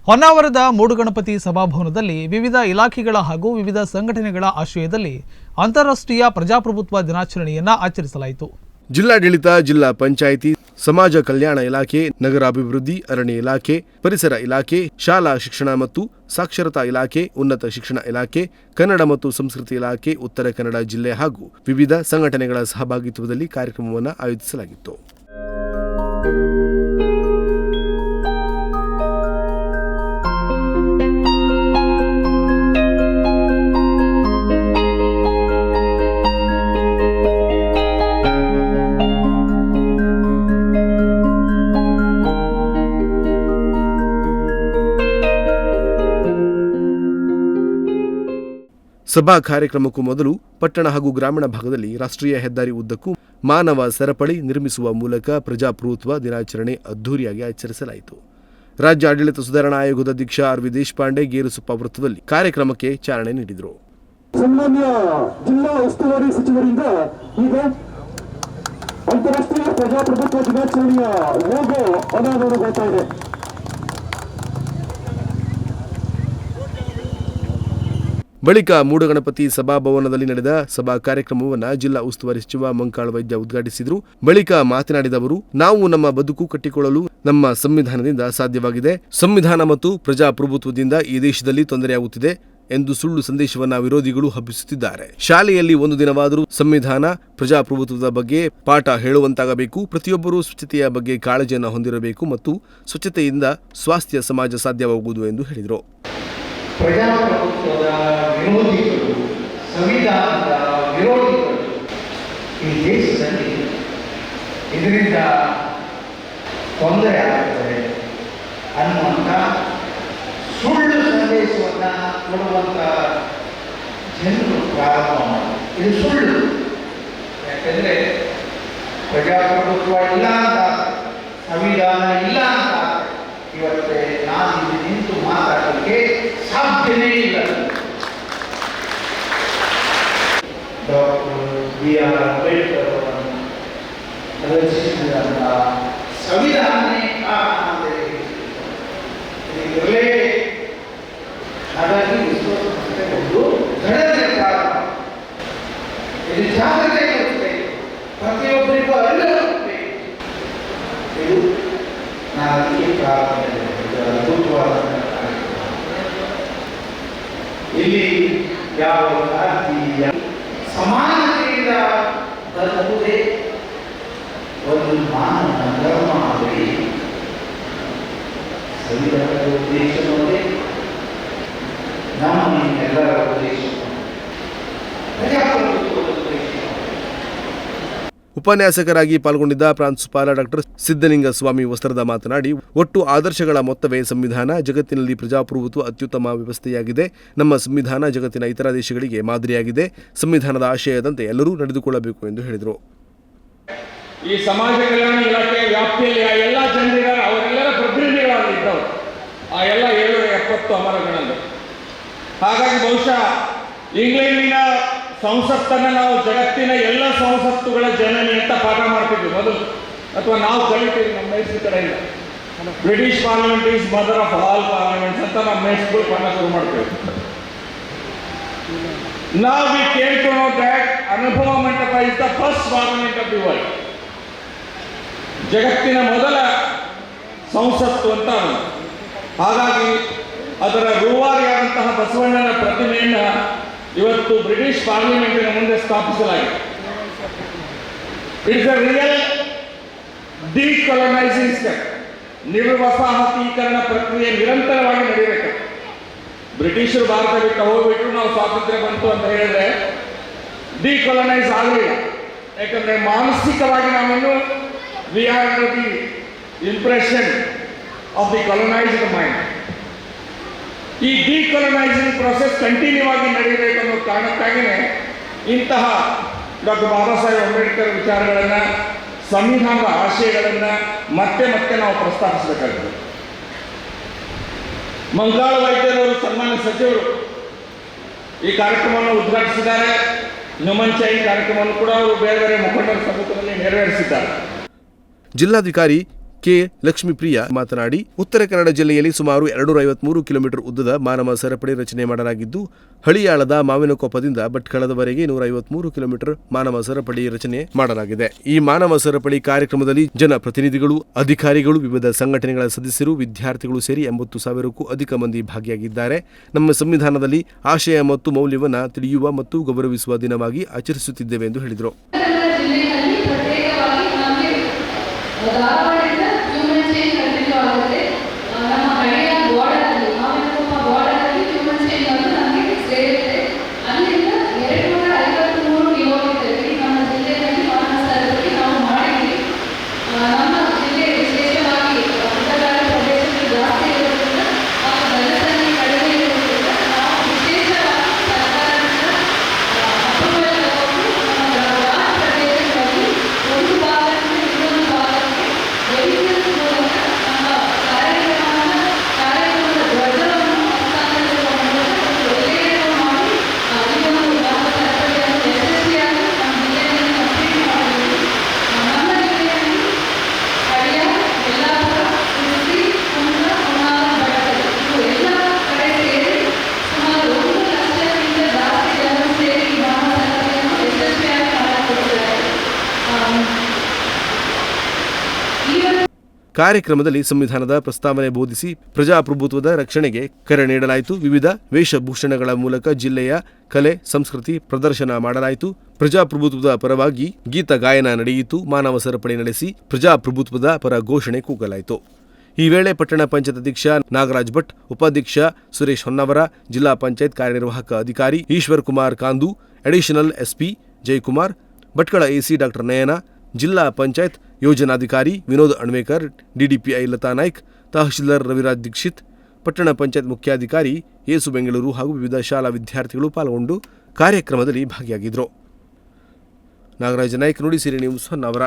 ಹೊನ್ನಾವರದ ಮೂಡುಗಣಪತಿ ಸಭಾಭವನದಲ್ಲಿ ವಿವಿಧ ಇಲಾಖೆಗಳ ಹಾಗೂ ವಿವಿಧ ಸಂಘಟನೆಗಳ ಆಶ್ರಯದಲ್ಲಿ ಅಂತಾರಾಷ್ಟ್ರೀಯ ಪ್ರಜಾಪ್ರಭುತ್ವ ದಿನಾಚರಣೆಯನ್ನು ಆಚರಿಸಲಾಯಿತು. ಜಿಲ್ಲಾಡಳಿತ, ಜಿಲ್ಲಾ ಪಂಚಾಯಿತಿ, ಸಮಾಜ ಕಲ್ಯಾಣ ಇಲಾಖೆ, ನಗರಾಭಿವೃದ್ಧಿ, ಅರಣ್ಯ ಇಲಾಖೆ, ಪರಿಸರ ಇಲಾಖೆ, ಶಾಲಾ ಶಿಕ್ಷಣ ಮತ್ತು ಸಾಕ್ಷರತಾ ಇಲಾಖೆ, ಉನ್ನತ ಶಿಕ್ಷಣ ಇಲಾಖೆ, ಕನ್ನಡ ಮತ್ತು ಸಂಸ್ಕೃತಿ ಇಲಾಖೆ, ಉತ್ತರ ಕನ್ನಡ ಜಿಲ್ಲೆ ಹಾಗೂ ವಿವಿಧ ಸಂಘಟನೆಗಳ ಸಹಭಾಗಿತ್ವದಲ್ಲಿ ಕಾರ್ಯಕ್ರಮವನ್ನು ಆಯೋಜಿಸಲಾಗಿತ್ತು. ಸಭಾ ಕಾರ್ಯಕ್ರಮಕ್ಕೂ ಮೊದಲು ಪಟ್ಟಣ ಹಾಗೂ ಗ್ರಾಮೀಣ ಭಾಗದಲ್ಲಿ ರಾಷ್ಟ್ರೀಯ ಹೆದ್ದಾರಿ ಉದ್ದಕ್ಕೂ ಮಾನವ ಸರಪಳಿ ನಿರ್ಮಿಸುವ ಮೂಲಕ ಪ್ರಜಾಪ್ರಭುತ್ವ ದಿನಾಚರಣೆ ಅದ್ದೂರಿಯಾಗಿ ಆಚರಿಸಲಾಯಿತು. ರಾಜ್ಯ ಆಡಳಿತ ಸುಧಾರಣಾ ಆಯೋಗದ ಅಧ್ಯಕ್ಷ ಆರ್.ವಿ. ದೇಶಪಾಂಡೆ ಗೇರುಸೊಪ್ಪ ವೃತ್ತದಲ್ಲಿ ಕಾರ್ಯಕ್ರಮಕ್ಕೆ ಚಾಲನೆ ನೀಡಿದರು. ಸನ್ಮಾನ್ಯ ಜಿಲ್ಲಾ ಉಸ್ತುವಾರಿ ಸಚಿವರಿಂದ ಈಗ ಅಂತಾರಾಷ್ಟ್ರೀಯ ಪ್ರಜಾಪ್ರಭುತ್ವ ದಿನಾಚರಣೆಯ ಲೋಗೋ ಅನಾವರಣಗೊಳ್ತಾ ಇದೆ. ಬಳಿಕ ಮೂಡುಗಣಪತಿ ಸಭಾಭವನದಲ್ಲಿ ನಡೆದ ಸಭಾ ಕಾರ್ಯಕ್ರಮವನ್ನು ಜಿಲ್ಲಾ ಉಸ್ತುವಾರಿ ಸಚಿವ ಮಂಕಾಳ ವೈದ್ಯ ಉದ್ಘಾಟಿಸಿದರು. ಬಳಿಕ ಮಾತನಾಡಿದ ಅವರು, ನಾವು ನಮ್ಮ ಬದುಕು ಕಟ್ಟಿಕೊಳ್ಳಲು ನಮ್ಮ ಸಂವಿಧಾನದಿಂದ ಸಾಧ್ಯವಾಗಿದೆ. ಸಂವಿಧಾನ ಮತ್ತು ಪ್ರಜಾಪ್ರಭುತ್ವದಿಂದ ಈ ದೇಶದಲ್ಲಿ ತೊಂದರೆಯಾಗುತ್ತಿದೆ ಎಂದು ಸುಳ್ಳು ಸಂದೇಶವನ್ನ ವಿರೋಧಿಗಳು ಹಬ್ಬಿಸುತ್ತಿದ್ದಾರೆ. ಶಾಲೆಯಲ್ಲಿ ಒಂದು ದಿನವಾದರೂ ಸಂವಿಧಾನ, ಪ್ರಜಾಪ್ರಭುತ್ವದ ಬಗ್ಗೆ ಪಾಠ ಹೇಳುವಂತಾಗಬೇಕು. ಪ್ರತಿಯೊಬ್ಬರೂ ಸ್ವಚ್ಛತೆಯ ಬಗ್ಗೆ ಕಾಳಜಿಯನ್ನು ಹೊಂದಿರಬೇಕು ಮತ್ತು ಸ್ವಚ್ಛತೆಯಿಂದ ಸ್ವಾಸ್ಥ್ಯ ಸಮಾಜ ಸಾಧ್ಯವಾಗುವುದು ಎಂದು ಹೇಳಿದರು. ಪ್ರಜಾಪ್ರಭುತ್ವದ ವಿರೋಧಿಗಳು, ಸಂವಿಧಾನದ ವಿರೋಧಿಗಳು ಈ ದೇಶದಲ್ಲಿ ಇದರಿಂದ ತೊಂದರೆ ಆಗ್ತದೆ ಅನ್ನುವಂಥ ಸುಳ್ಳು ಸಂದೇಶವನ್ನು ಕೊಡುವಂಥ ಜನರು ಪ್ರಾರಂಭ ಮಾಡಿ. ಇದು ಸುಳ್ಳು. ಯಾಕೆಂದರೆ ಪ್ರಜಾಪ್ರಭುತ್ವ ಇಲ್ಲ ಅಂತ, ಸಂವಿಧಾನ ಇಲ್ಲ ಅಂತ ಇವತ್ತೇ ನಾನು ಇಲ್ಲಿ ನಿಂತು ಮಾತಾಡಲಿಕ್ಕೆ ಸಾಧ್ಯವೇ ಇಲ್ಲ. Doctor B R. ಅಂಬೇಡ್ಕರ್ ರಚಿಸಿದಂಥ ಸಂವಿಧಾನನೇ ಹಾಗಾಗಿ ವಿಶ್ವಸಂಸ್ಥೆ ಒಂದು ಗಣನೆ ಪ್ರಾರಂಭ. ಇದು ಜಾಗ್ರತೆ ಇರುತ್ತೆ, ಪ್ರತಿಯೊಬ್ಬರಿಗೂ ಅರಿವಿರುತ್ತೆ. ಇದು ನಾಲ್ಕು ಪ್ರಾರಂಭ ಅದ್ಭುತವಾದ ಇಲ್ಲಿ ಯಾವ ಜಾತಿ ಸಮಾನತೆಯಿಂದ ಬದುಕುವುದೇ ಒಂದು ಮಾನವ ಧರ್ಮ ಆಗಲಿ. ಸಂವಿಧಾನದ ಉದ್ದೇಶವೇ ನಮ್ಮ ಎಲ್ಲರ ಉದ್ದೇಶ, ಪ್ರಜಾಪ್ರಭುತ್ವದ ಉದ್ದೇಶ. ಉಪನ್ಯಾಸಕರಾಗಿ ಪಾಲ್ಗೊಂಡಿದ್ದ ಪ್ರಾಂಶುಪಾಲ ಡಾಕ್ಟರ್ ಸಿದ್ದಲಿಂಗ ಸ್ವಾಮಿ ವಸ್ತ್ರದ ಮಾತನಾಡಿ, ಒಟ್ಟು ಆದರ್ಶಗಳ ಮೊತ್ತವೇ ಸಂವಿಧಾನ. ಜಗತ್ತಿನಲ್ಲಿ ಪ್ರಜಾಪ್ರಭುತ್ವ ಅತ್ಯುತ್ತಮ ವ್ಯವಸ್ಥೆಯಾಗಿದೆ. ನಮ್ಮ ಸಂವಿಧಾನ ಜಗತ್ತಿನ ಇತರ ದೇಶಗಳಿಗೆ ಮಾದರಿಯಾಗಿದೆ. ಸಂವಿಧಾನದ ಆಶಯದಂತೆ ಎಲ್ಲರೂ ನಡೆದುಕೊಳ್ಳಬೇಕು ಎಂದು ಹೇಳಿದರು. ಈ ಸಮಾಜ ಕಲ್ಯಾಣ ಇಲಾಖೆಯ ವ್ಯಾಪ್ತಿಯಲ್ಲಿ ಆ ಎಲ್ಲ ಜನರಿದ್ದಾರೆ, ಅವರೆಲ್ಲರ ಪ್ರತಿನಿಧಿಗಳಾಗಿದ್ದವರು ಆ ಎಲ್ಲ 770 ಅಮರಗಳಲ್ಲಿ. ಹಾಗಾಗಿ ಬಹುಶಃ ಇಂಗ್ಲೆಂಡಿನ ಸಂಸತ್ತನ್ನು ನಾವು ಜಗತ್ತಿನ ಎಲ್ಲ ಸಂಸತ್ತುಗಳ ಜನನಿ ಅಂತ ಪಾಠ ಮಾಡ್ತಿದ್ವಿ ಮೊದಲು, ಅಥವಾ ನಾವು ಕಲಿತೀವಿ ನಮ್ಮ ಮೇಷ್ಟ್ರ ಕಡೆಯಿಂದ. British parliament is mother of all parliaments ಅಂತ ನಮ್ಮ ಮೇಷ್ಟ್ರು ಪಾಠ ಶುರು ಮಾಡ್ತೇವೆ. ನಾವು we came to know that Anubhava Mantapa is the first parliament of the world. ಜಗತ್ತಿನ ಮೊದಲ ಸಂಸತ್ತು ಅಂತ. ಹಾಗಾಗಿ ಅದರ ರೂವಾರಿಯಾದಂತಹ ಬಸವಣ್ಣನ ಪ್ರತಿಮೆಯನ್ನು ಇವತ್ತು ಬ್ರಿಟಿಷ್ ಪಾರ್ಲಿಮೆಂಟಿನ ಮುಂದೆ ಸ್ಥಾಪಿಸಲಾಗಿದೆ. It's a real decolonising step. ನಿರ್ವಸಾಹತೀಕರಣ ಪ್ರಕ್ರಿಯೆ ನಿರಂತರವಾಗಿ ನಡೆಯಬೇಕು. ಬ್ರಿಟಿಷರು ಭಾರತ ಬಿಟ್ಟು ಹೋಗ್ಬಿಟ್ಟು ನಾವು ಸ್ವಾತಂತ್ರ್ಯ ಬಂತು ಅಂತ ಹೇಳಿದ್ರೆ ಡಿಕೊಲನೈಸ್ ಆಗಲಿಲ್ಲ. ಯಾಕಂದರೆ ಮಾನಸಿಕವಾಗಿ ನಾವಿನ್ನು we are under the impression of the colonised mind. ಈ ಡಿಕೊಲನೈಸಿಂಗ್ ಪ್ರೊಸೆಸ್ ಕಂಟಿನ್ಯೂ ಆಗಿ ನಡೀಬೇಕು ಅನ್ನೋ ಕಾರಣಕ್ಕಾಗಿಯೇ ಇಂತಹ ಡಾಕ್ಟರ್ ಬಾಬಾ ಸಾಹೇಬ್ ಅಂಬೇಡ್ಕರ್ ವಿಚಾರಗಳನ್ನು, ಸಂವಿಧಾನದ ಆಶಯಗಳನ್ನು ಮತ್ತೆ ಮತ್ತೆ ನಾವು ಪ್ರಸ್ತಾಪಿಸಬೇಕಾಗಿದೆ. ಮಂಕಾಳ ವೈದ್ಯರವರು ಸನ್ಮಾನ್ಯ ಸಚಿವರು ಈ ಕಾರ್ಯಕ್ರಮವನ್ನು ಉದ್ಘಾಟಿಸಿದ್ದಾರೆ. ನುಮಂಚ ಈ ಕಾರ್ಯಕ್ರಮವನ್ನು ಕೂಡ ಅವರು ಬೇರೆ ಬೇರೆ ಮುಖಂಡರ ಸಮ್ಮುಖದಲ್ಲಿ ನೆರವೇರಿಸಿದ್ದಾರೆ. ಜಿಲ್ಲಾಧಿಕಾರಿ ಕೆ ಲಕ್ಷ್ಮೀಪ್ರಿಯ ಮಾತನಾಡಿ, ಉತ್ತರ ಕನ್ನಡ ಜಿಲ್ಲೆಯಲ್ಲಿ ಸುಮಾರು 253 ಕಿಲೋಮೀಟರ್ ಉದ್ದದ ಮಾನವ ಸರಪಳಿ ರಚನೆ ಮಾಡಲಾಗಿದ್ದು, ಹಳಿಯಾಳದ ಮಾವಿನಕೊಪ್ಪದಿಂದ ಭಟ್ಕಳದವರೆಗೆ 153 ಕಿಲೋಮೀಟರ್ ಮಾನವ ಸರಪಳಿ ರಚನೆ ಮಾಡಲಾಗಿದೆ. ಈ ಮಾನವ ಸರಪಳಿ ಕಾರ್ಯಕ್ರಮದಲ್ಲಿ ಜನಪ್ರತಿನಿಧಿಗಳು, ಅಧಿಕಾರಿಗಳು, ವಿವಿಧ ಸಂಘಟನೆಗಳ ಸದಸ್ಯರು, ವಿದ್ಯಾರ್ಥಿಗಳು ಸೇರಿ 80,000ಕ್ಕೂ ಅಧಿಕ ಮಂದಿ ಭಾಗಿಯಾಗಿದ್ದಾರೆ. ನಮ್ಮ ಸಂವಿಧಾನದಲ್ಲಿ ಆಶಯ ಮತ್ತು ಮೌಲ್ಯವನ್ನು ತಿಳಿಯುವ ಮತ್ತು ಗೌರವಿಸುವ ದಿನವಾಗಿ ಆಚರಿಸುತ್ತಿದ್ದೇವೆ ಎಂದು ಹೇಳಿದರು. ಕಾರ್ಯಕ್ರಮದಲ್ಲಿ ಸಂವಿಧಾನದ ಪ್ರಸ್ತಾವನೆ ಬೋಧಿಸಿ ಪ್ರಜಾಪ್ರಭುತ್ವದ ರಕ್ಷಣೆಗೆ ಕರೆ ನೀಡಲಾಯಿತು. ವಿವಿಧ ವೇಷಭೂಷಣಗಳ ಮೂಲಕ ಜಿಲ್ಲೆಯ ಕಲೆ, ಸಂಸ್ಕೃತಿ ಪ್ರದರ್ಶನ ಮಾಡಲಾಯಿತು. ಪ್ರಜಾಪ್ರಭುತ್ವದ ಪರವಾಗಿ ಗೀತ ಗಾಯನ ನಡೆಯಿತು. ಮಾನವ ಸರಪಳಿ ನಡೆಸಿ ಪ್ರಜಾಪ್ರಭುತ್ವದ ಪರ ಘೋಷಣೆ ಕೂಗಲಾಯಿತು. ಈ ವೇಳೆ ಪಟ್ಟಣ ಪಂಚಾಯತ್ ಅಧ್ಯಕ್ಷ ನಾಗರಾಜ್ ಭಟ್, ಉಪಾಧ್ಯಕ್ಷ ಸುರೇಶ್ ಹೊನ್ನವರ, ಜಿಲ್ಲಾ ಪಂಚಾಯತ್ ಕಾರ್ಯನಿರ್ವಾಹಕ ಅಧಿಕಾರಿ Eshwar Kumar Kandu, additional SP Jayakumar, Bhatkal AC doctor Nayana, ಜಿಲ್ಲಾ ಪಂಚಾಯತ್ ಯೋಜನಾಧಿಕಾರಿ ವಿನೋದ್ ಅಣ್ವೇಕರ್, ಡಿಡಿಪಿಐ ಲತಾ ನಾಯ್ಕ್, ತಹಶೀಲ್ದಾರ್ ರವಿರಾಜ್ ದೀಕ್ಷಿತ್, ಪಟ್ಟಣ ಪಂಚಾಯತ್ ಮುಖ್ಯಾಧಿಕಾರಿ ಯೇಸು ಬೆಂಗಳೂರು ಹಾಗೂ ವಿವಿಧ ಶಾಲಾ ವಿದ್ಯಾರ್ಥಿಗಳು ಪಾಲ್ಗೊಂಡು ಕಾರ್ಯಕ್ರಮದಲ್ಲಿ ಭಾಗಿಯಾಗಿದ್ದರು. ನಾಗರಾಜ ನಾಯ್ಕ್, ನುಡಿಸಿರಿ ನ್ಯೂಸ್ ಹೊನ್ನಾವರ.